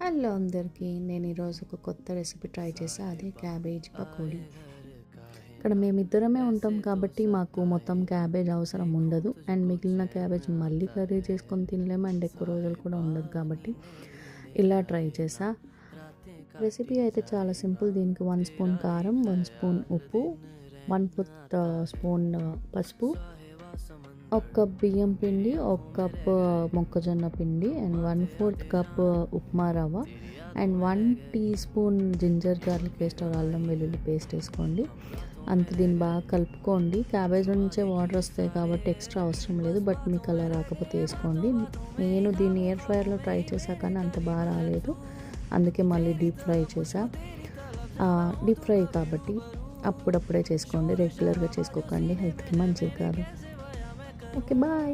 Hello అందరికీ, నేను ఈరోజు ఒక కొత్త రెసిపీ ట్రై చేసా. అదే క్యాబేజ్ పకోడీ. ఇక్కడ మేమిద్దరమే ఉంటాం కాబట్టి మాకు మొత్తం క్యాబేజ్ అవసరం ఉండదు. అండ్ మిగిలిన క్యాబేజ్ మళ్ళీ కర్రీ చేసుకొని తినలేము. అండ్ ఎక్కువ రోజులు కూడా ఉండదు కాబట్టి ఇలా ట్రై చేసా. రెసిపీ అయితే చాలా సింపుల్. దీనికి 1 స్పూన్ కారం, 1 స్పూన్ ఉప్పు, 1/4 స్పూన్ పసుపు, 1 కప్ బియ్యం పిండి, 1 కప్ మొక్కజొన్న పిండి, అండ్ 1/4 కప్ ఉప్మా రవ్వ, and 1 teaspoon ginger garlic paste అల్లం వెల్లుల్లి పేస్ట్ వేసుకోండి. అంత దీన్ని బాగా కలుపుకోండి. క్యాబేజ్ నుంచే వాటర్ వస్తాయి కాబట్టి ఎక్స్ట్రా అవసరం లేదు, బట్ మీకు అలా రాకపోతే వేసుకోండి. నేను దీన్ని ఎయిర్ ఫ్రైయర్లో ట్రై చేశా కానీ అంత బాగా రాలేదు, అందుకే మళ్ళీ డీప్ ఫ్రై చేసా. డీప్ ఫ్రై కాబట్టి అప్పుడప్పుడే చేసుకోండి, రెగ్యులర్గా చేసుకోకండి, హెల్త్కి మంచిది కాదు. Okay, bye.